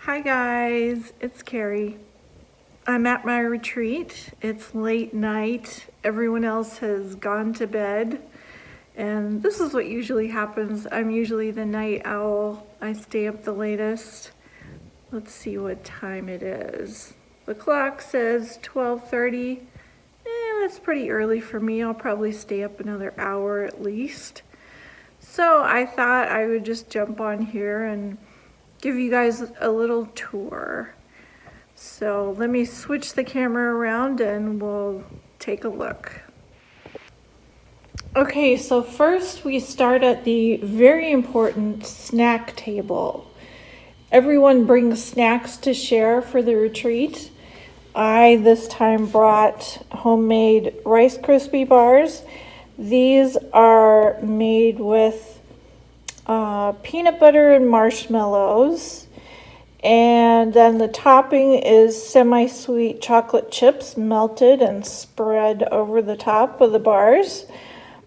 Hi guys, it's Carrie. I'm at my retreat. It's late night. Everyone else has gone to bed. And this is what usually happens. I'm usually the night owl. I stay up the latest. Let's see what time it is. The clock says 12:30. That's pretty early for me. I'll probably stay up another hour at least. So I thought I would just jump on here and give you guys a little tour. So let me switch the camera around and we'll take a look. Okay, so first we start at the very important snack table. Everyone brings snacks to share for the retreat. I this time brought homemade Rice Krispie bars. These are made with peanut butter and marshmallows. And then the topping is semi-sweet chocolate chips melted and spread over the top of the bars.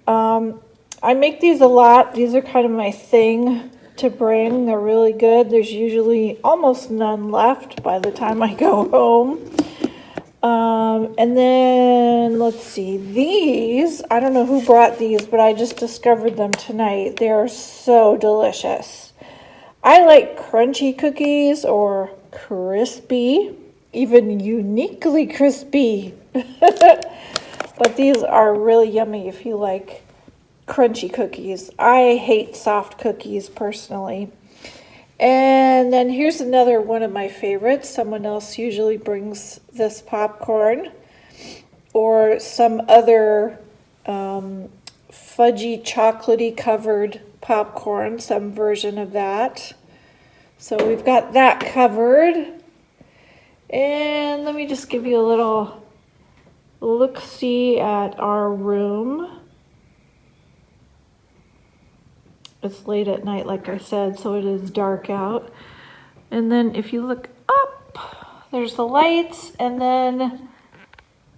I make these a lot. These are kind of my thing to bring. They're really good. There's usually almost none left by the time I go home. And then let's see, these, I don't know who brought these, but I just discovered them tonight. They're so delicious. I like crunchy cookies or crispy, even uniquely crispy. But these are really yummy if you like crunchy cookies. I hate soft cookies personally. And then here's another one of my favorites. Someone else usually brings this popcorn or some other fudgy, chocolatey covered popcorn, some version of that. So we've got that covered. And let me just give you a little look-see at our room. It's late at night, like I said, so it is dark out. And then if you look up, there's the lights, and then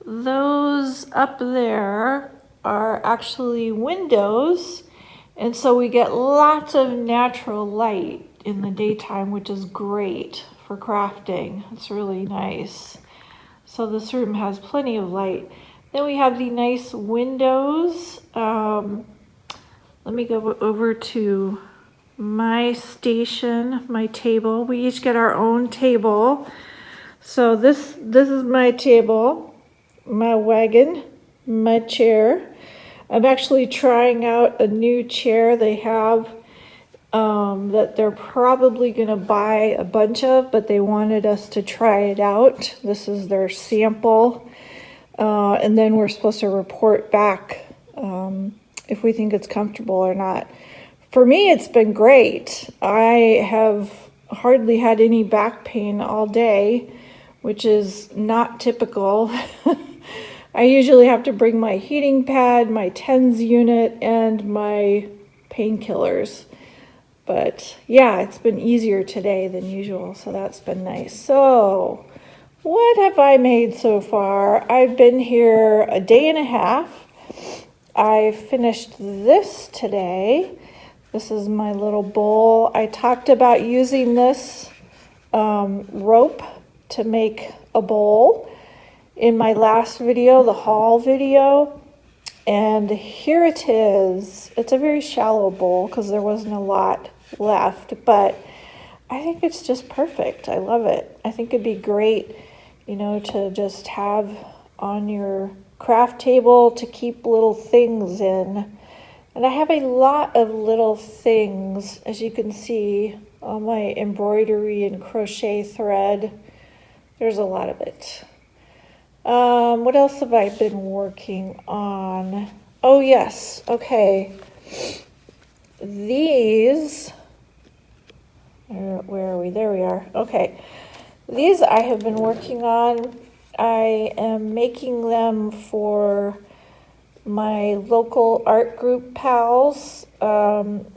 those up there are actually windows. And so we get lots of natural light in the daytime, which is great for crafting. It's really nice. So this room has plenty of light. Then we have the nice windows. Let me go over to my station, my table. We each get our own table. So this is my table, my wagon, my chair. I'm actually trying out a new chair they have that they're probably going to buy a bunch of, but they wanted us to try it out. This is their sample. And then we're supposed to report back if we think it's comfortable or not. For me, it's been great. I have hardly had any back pain all day, which is not typical. I usually have to bring my heating pad, my TENS unit, and my painkillers. But yeah, it's been easier today than usual, so that's been nice. So, what have I made so far? I've been here a day and a half. I finished this today. This is my little bowl. I talked about using this rope to make a bowl in my last video, the haul video. And here it is. It's a very shallow bowl because there wasn't a lot left, but I think it's just perfect. I love it. I think it'd be great, to just have on your craft table to keep little things in. And I have a lot of little things, as you can see, all my embroidery and crochet thread. There's a lot of it. What else have I been working on? Oh, yes. Okay. These, where are we? There we are. Okay. These I have been working on. I am making them for my local art group pals.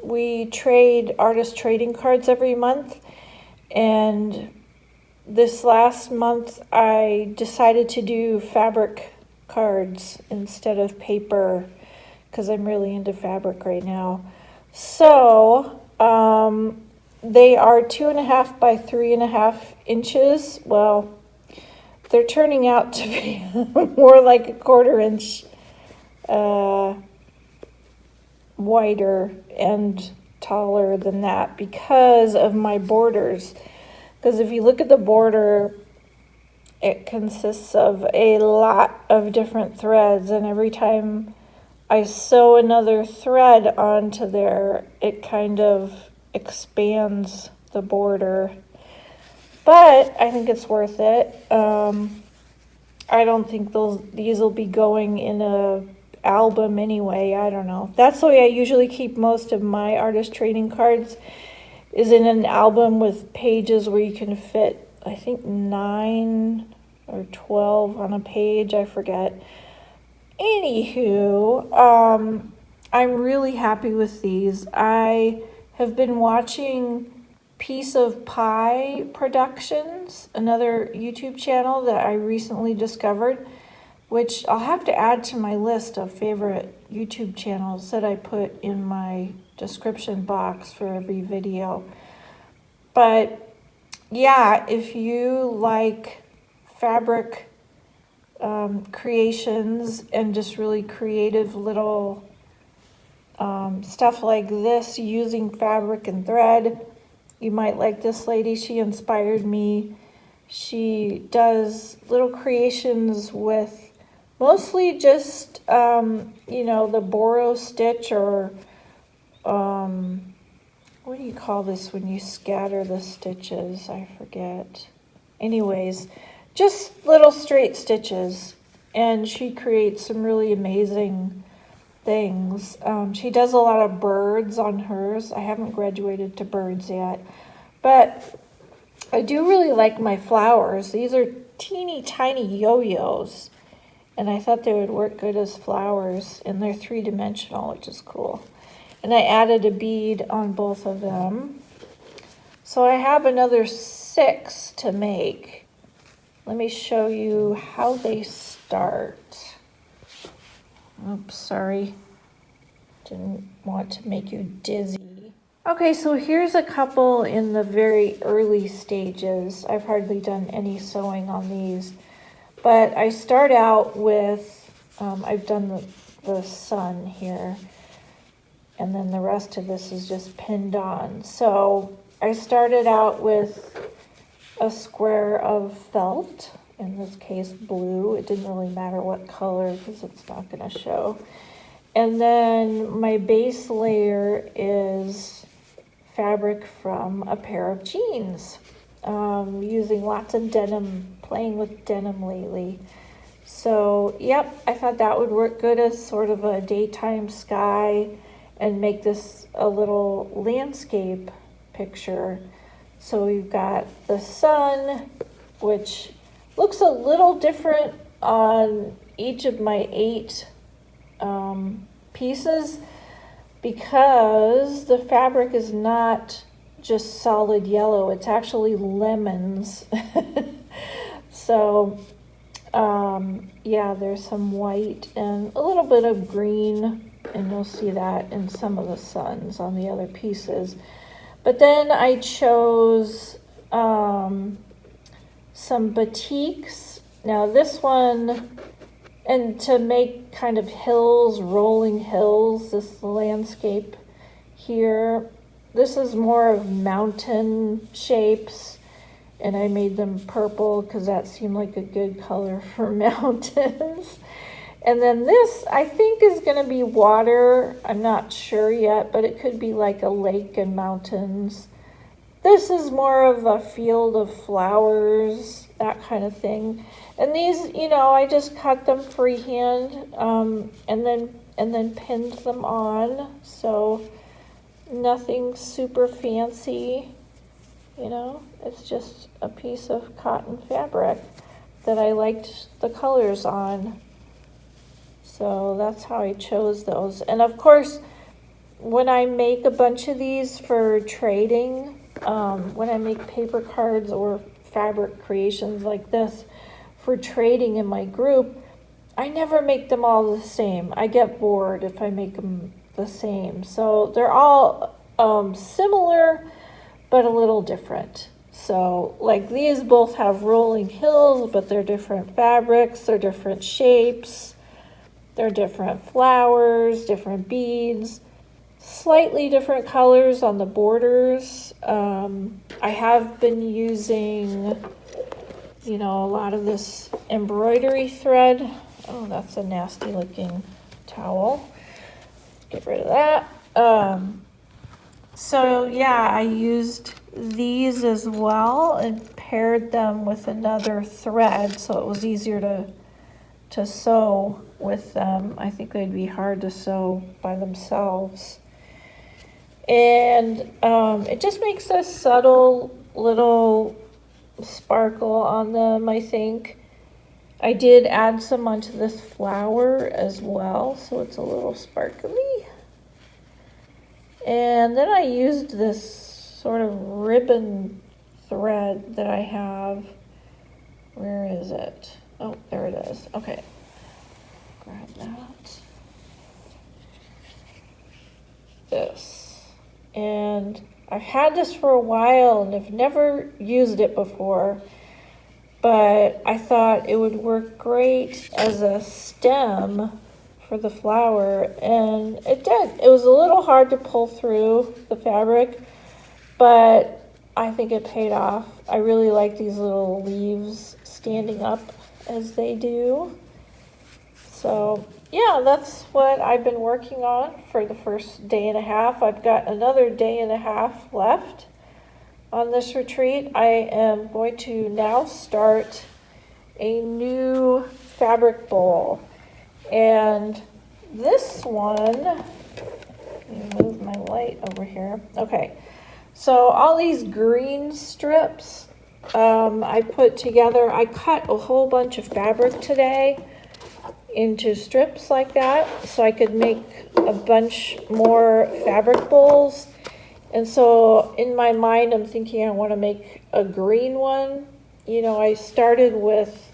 We trade artist trading cards every month, and this last month I decided to do fabric cards instead of paper because I'm really into fabric right now. So they are 2.5 by 3.5 inches. Well, they're turning out to be more like a 1/4 inch wider and taller than that because of my borders. Because if you look at the border, it consists of a lot of different threads, and every time I sew another thread onto there, it kind of expands the border. But I think it's worth it. I don't think these will be going in a album anyway. I don't know. That's the way I usually keep most of my artist trading cards, is in an album with pages where you can fit, I think, 9 or 12 on a page. I forget. Anywho, I'm really happy with these. I have been watching Piece of Pie Productions, another YouTube channel that I recently discovered, which I'll have to add to my list of favorite YouTube channels that I put in my description box for every video. But yeah, if you like fabric creations and just really creative little stuff like this using fabric and thread, you might like this lady. She inspired me. She does little creations with mostly just, the borrow stitch, or what do you call this when you scatter the stitches? I forget. Anyways, just little straight stitches. And she creates some really amazing things. She does a lot of birds on hers. I haven't graduated to birds yet, but I do really like my flowers. These are teeny tiny yo-yos, and I thought they would work good as flowers, and they're 3-dimensional, which is cool. And I added a bead on both of them. So I have another 6 to make. Let me show you how they start. Oops, sorry. Didn't want to make you dizzy. Okay, so here's a couple in the very early stages. I've hardly done any sewing on these. But I start out with, I've done the sun here. And then the rest of this is just pinned on. So I started out with a square of felt, in this case blue. It didn't really matter what color because it's not going to show. And then my base layer is fabric from a pair of jeans. Using lots of denim, playing with denim lately. So, yep, I thought that would work good as sort of a daytime sky and make this a little landscape picture. So we've got the sun, which looks a little different on each of my 8 pieces, because the fabric is not just solid yellow, it's actually lemons. So yeah, there's some white and a little bit of green, and you'll see that in some of the suns on the other pieces. But then I chose some batiks. Now this one, and to make kind of hills, rolling hills, this landscape here, this is more of mountain shapes, and I made them purple because that seemed like a good color for mountains. And then this, I think, is going to be water. I'm not sure yet, but it could be like a lake and mountains. This is more of a field of flowers, that kind of thing. And these, I just cut them freehand, and then pinned them on. So nothing super fancy, It's just a piece of cotton fabric that I liked the colors on. So that's how I chose those. And of course, when I make a bunch of these for trading, when I make paper cards or fabric creations like this for trading in my group, I never make them all the same. I get bored if I make them the same. So they're all similar, but a little different. So like these both have rolling hills, but they're different fabrics, they're different shapes, they're different flowers, different beads, slightly different colors on the borders. I have been using, you know, a lot of this embroidery thread. Oh, that's a nasty looking towel. Get rid of that. So yeah, I used these as well and paired them with another thread so it was easier to sew with them. I think they'd be hard to sew by themselves. And it just makes a subtle little sparkle on them, I think. I did add some onto this flower as well, so it's a little sparkly. And then I used this sort of ribbon thread that I have. Where is it? Oh, there it is. Okay. Grab that. This. And I've had this for a while and I've never used it before, but I thought it would work great as a stem for the flower, and it did. It was a little hard to pull through the fabric, but I think it paid off. I really like these little leaves standing up as they do. So yeah, that's what I've been working on for the first day and a half. I've got another day and a half left on this retreat. I am going to now start a new fabric bowl. And this one, let me move my light over here. Okay, so all these green strips I put together. I cut a whole bunch of fabric today into strips like that so I could make a bunch more fabric bowls. And so in my mind, I'm thinking I want to make a green one. You know, I started with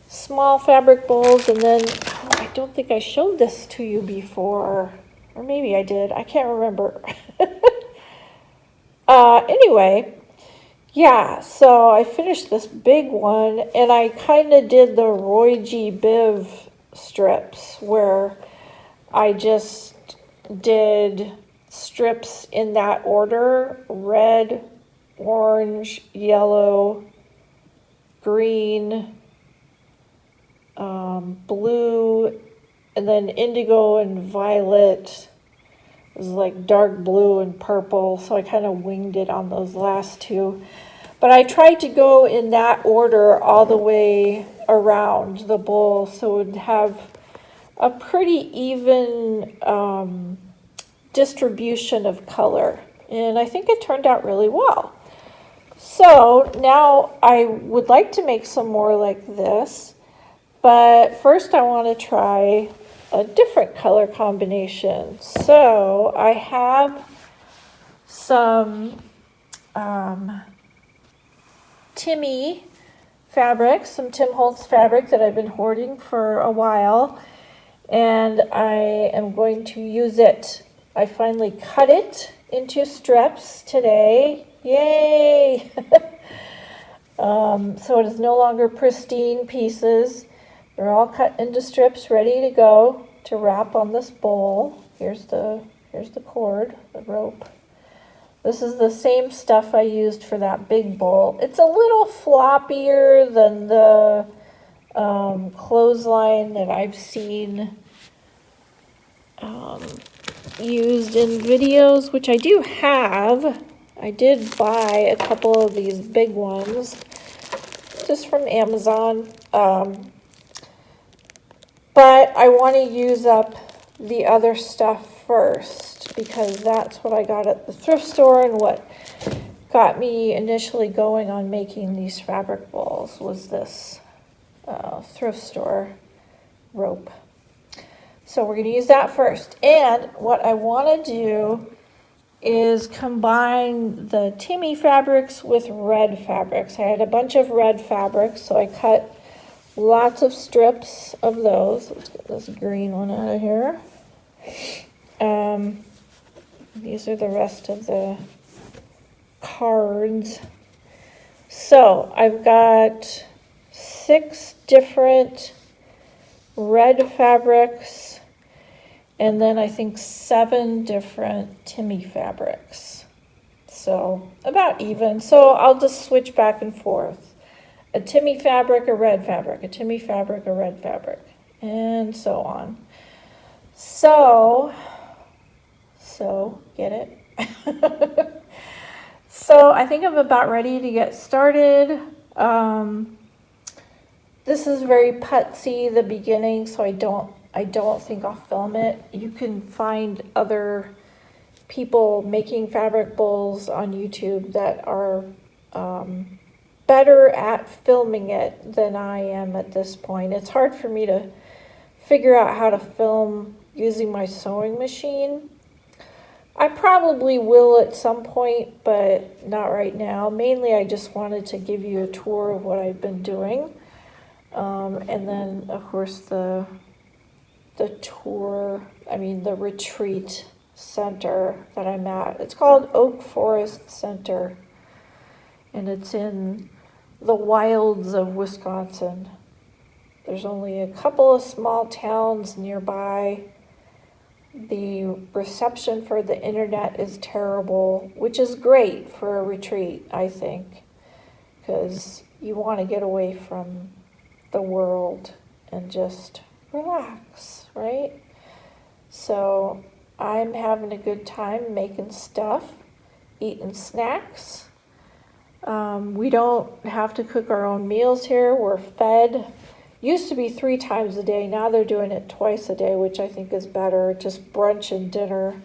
small fabric bowls, and then I don't think I showed this to you before, or maybe I did. I can't remember. Anyway, yeah, so I finished this big one, and I kind of did the Roy G. Biv strips, where I just did strips in that order: red, orange, yellow, green, blue, and then indigo and violet. It was like dark blue and purple, so I kind of winged it on those last two. But I tried to go in that order all the way around the bowl so it would have a pretty even distribution of color. And I think it turned out really well. So now I would like to make some more like this. But first I want to try a different color combination. So I have some Timmy fabric, some Tim Holtz fabric that I've been hoarding for a while. And I am going to use it. I finally cut it into strips today. Yay! So it is no longer pristine pieces. They're all cut into strips, ready to go to wrap on this bowl. Here's the cord, the rope. This is the same stuff I used for that big bowl. It's a little floppier than the clothesline that I've seen used in videos, which I do have. I did buy a couple of these big ones just from Amazon. But I want to use up the other stuff first because that's what I got at the thrift store, and what got me initially going on making these fabric bowls was this thrift store rope. So we're going to use that first. And what I want to do is combine the Timmy fabrics with red fabrics. I had a bunch of red fabrics, so I cut lots of strips of those. Let's get this green one out of here. These are the rest of the cards. So I've got 6 different red fabrics, and then I think 7 different Timmy fabrics. So about even. So I'll just switch back and forth. A Timmy fabric, a red fabric, a Timmy fabric, a red fabric, and so on. So get it? So I think I'm about ready to get started. This is very putsy, the beginning, so I don't think I'll film it. You can find other people making fabric bowls on YouTube that are better at filming it than I am at this point. It's hard for me to figure out how to film using my sewing machine. I probably will at some point, but not right now. Mainly I just wanted to give you a tour of what I've been doing. And then of course the retreat center that I'm at. It's called Oak Forest Center, and it's in the wilds of Wisconsin. There's only a couple of small towns nearby. The reception for the internet is terrible, which is great for a retreat, I think, because you want to get away from the world and just relax, right? So I'm having a good time making stuff, eating snacks. We don't have to cook our own meals here. We're fed. Used to be 3 times a day. Now they're doing it twice a day, which I think is better. Just brunch and dinner.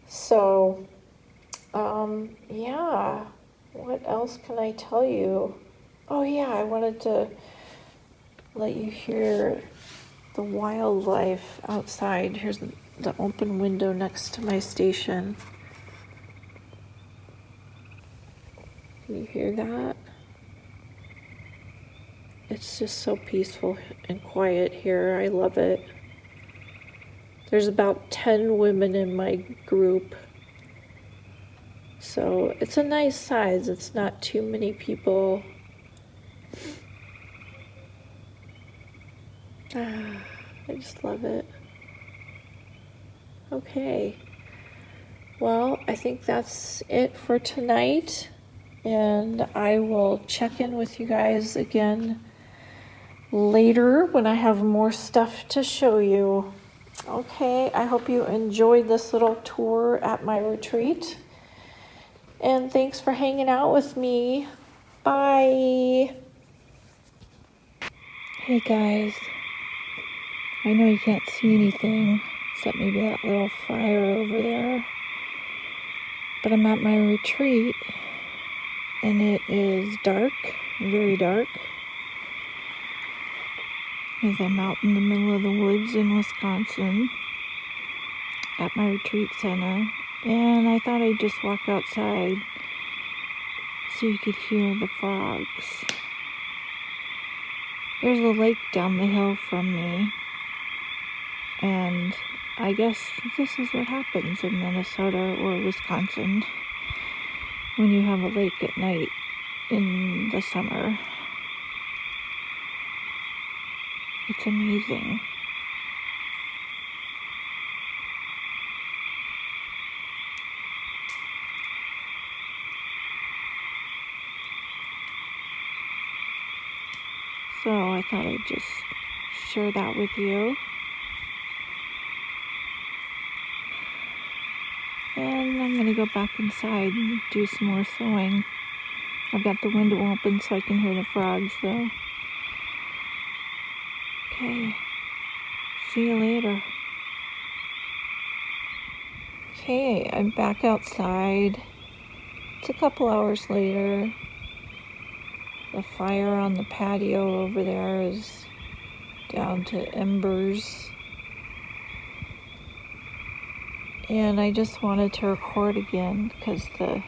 So, yeah. What else can I tell you? Oh, yeah, I wanted to let you hear the wildlife outside. Here's the open window next to my station. Can you hear that? It's just so peaceful and quiet here. I love it. There's about 10 women in my group. So it's a nice size. It's not too many people. I just love it. Okay. Well, I think that's it for tonight. And I will check in with you guys again later when I have more stuff to show you. Okay, I hope you enjoyed this little tour at my retreat. And thanks for hanging out with me. Bye. Hey guys. I know you can't see anything except maybe that little fire over there. But I'm at my retreat and it is dark, very dark. As I'm out in the middle of the woods in Wisconsin at my retreat center. And I thought I'd just walk outside so you could hear the frogs. There's a lake down the hill from me. And I guess this is what happens in Minnesota or Wisconsin when you have a lake at night in the summer. It's amazing. So I thought I'd just share that with you. And I'm going to go back inside and do some more sewing. I've got the window open so I can hear the frogs though. Okay, see you later. Okay, I'm back outside. It's a couple hours later. The fire on the patio over there is down to embers. And I just wanted to record again because the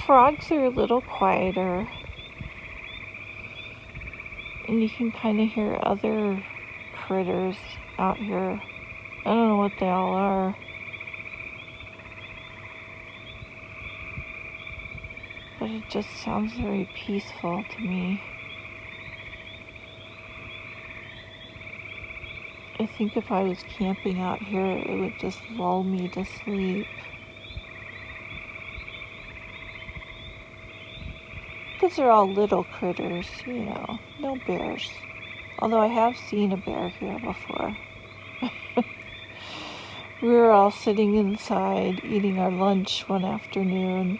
frogs are a little quieter. And you can kind of hear other critters out here. I don't know what they all are. It just sounds very peaceful to me. I think if I was camping out here, it would just lull me to sleep. Because they're all little critters, you know, no bears. Although I have seen a bear here before. We were all sitting inside eating our lunch one afternoon,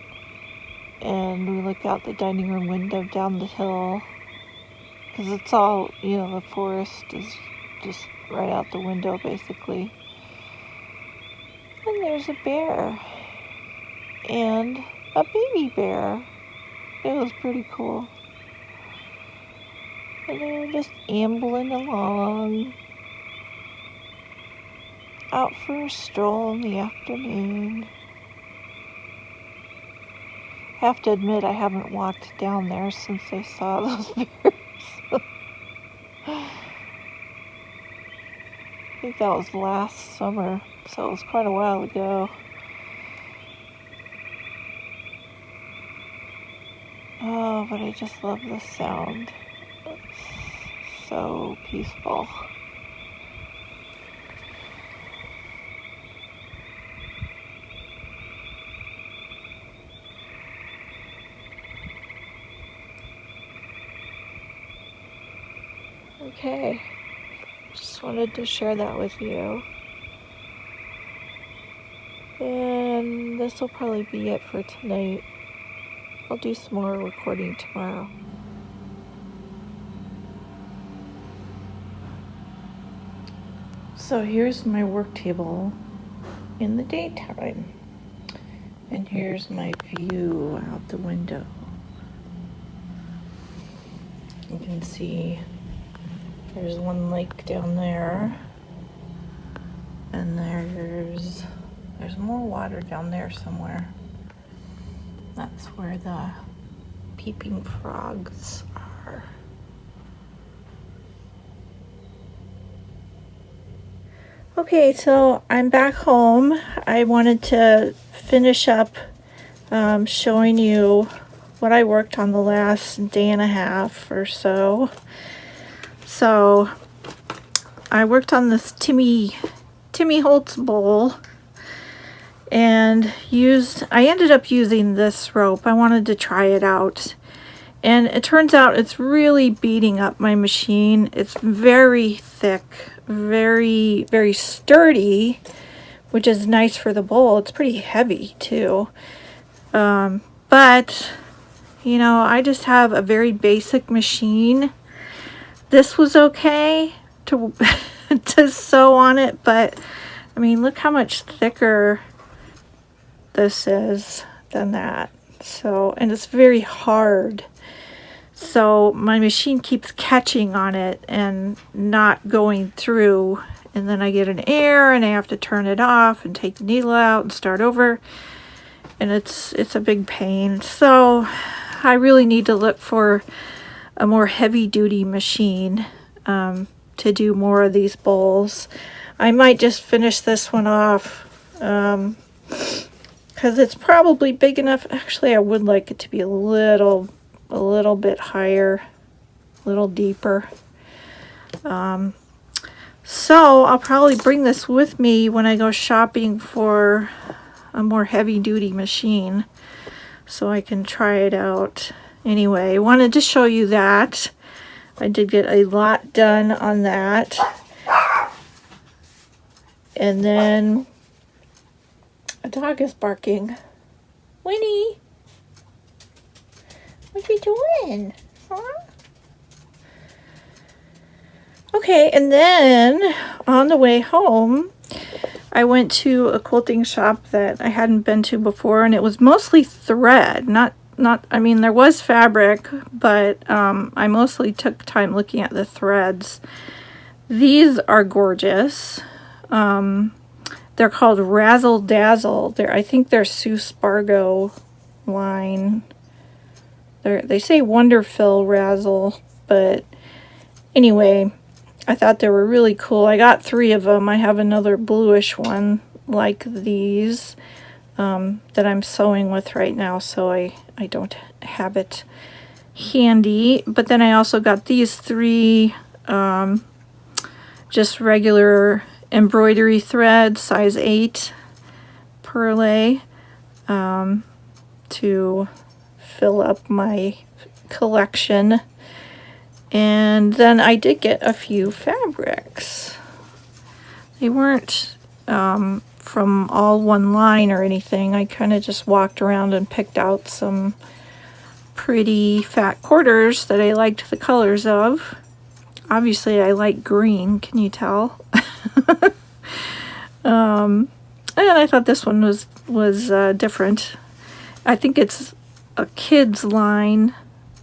and we looked out the dining room window down the hill, because it's all, you know, the forest is just right out the window basically. And there's a bear and a baby bear. It was pretty cool. And they were just ambling along, out for a stroll in the afternoon. I have to admit, I haven't walked down there since I saw those bears. I think that was last summer, so it was quite a while ago. Oh, but I just love the sound. It's so peaceful. Okay, just wanted to share that with you. And this will probably be it for tonight. I'll do some more recording tomorrow. So here's my work table in the daytime. And here's my view out the window. You can see there's one lake down there. And there's more water down there somewhere. That's where the peeping frogs are. Okay, so I'm back home. I wanted to finish up showing you what I worked on the last day and a half or so. So I worked on this Timmy Holtz bowl, and I ended up using this rope. I wanted to try it out, and it turns out it's really beating up my machine. It's very thick, very, very sturdy, which is nice for the bowl. It's pretty heavy too. But, you know, I just have a very basic machine. This was okay to, to sew on it, but I mean, look how much thicker this is than that. So, and it's very hard. So my machine keeps catching on it and not going through. And then I get an error and I have to turn it off and take the needle out and start over. And it's a big pain. So I really need to look for a more heavy-duty machine to do more of these bowls. I might just finish this one off because it's probably big enough. Actually, I would like it to be a little bit higher, a little deeper. So I'll probably bring this with me when I go shopping for a more heavy-duty machine so I can try it out. Anyway, I wanted to show you that. I did get a lot done on that. And then a dog is barking. Winnie, what you doing? Huh? Okay, and then on the way home, I went to a quilting shop that I hadn't been to before, and it was mostly thread, I mean, there was fabric, but I mostly took time looking at the threads. These are gorgeous. They're called Razzle Dazzle. I think they're Sue Spargo line. They say Wonderfill Razzle, but anyway, I thought they were really cool. I got 3 of them. I have another bluish one like these. that I'm sewing with right now, so I don't have it handy. But then I also got these 3 just regular embroidery thread, size 8 perlé, to fill up my collection. And then I did get a few fabrics. They weren't from all one line or anything. I kind of just walked around and picked out some pretty fat quarters that I liked the colors of. Obviously I like green, can you tell? And I thought this one was different. I think it's a kid's line,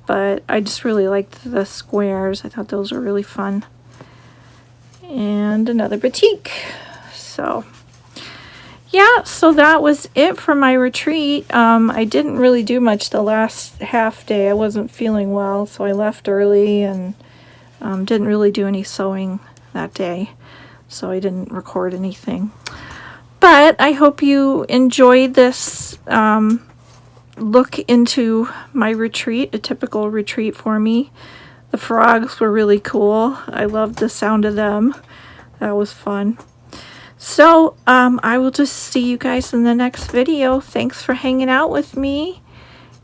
but I just really liked the squares. I thought those were really fun. And another batik. So yeah, so that was it for my retreat. I didn't really do much the last half day. I wasn't feeling well, so I left early and didn't really do any sewing that day, so I didn't record anything. But I hope you enjoyed this look into my retreat, a typical retreat for me. The frogs were really cool. I loved the sound of them. That was fun. So I will just see you guys in the next video. Thanks for hanging out with me,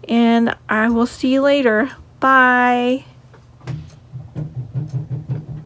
and I will see you later. Bye.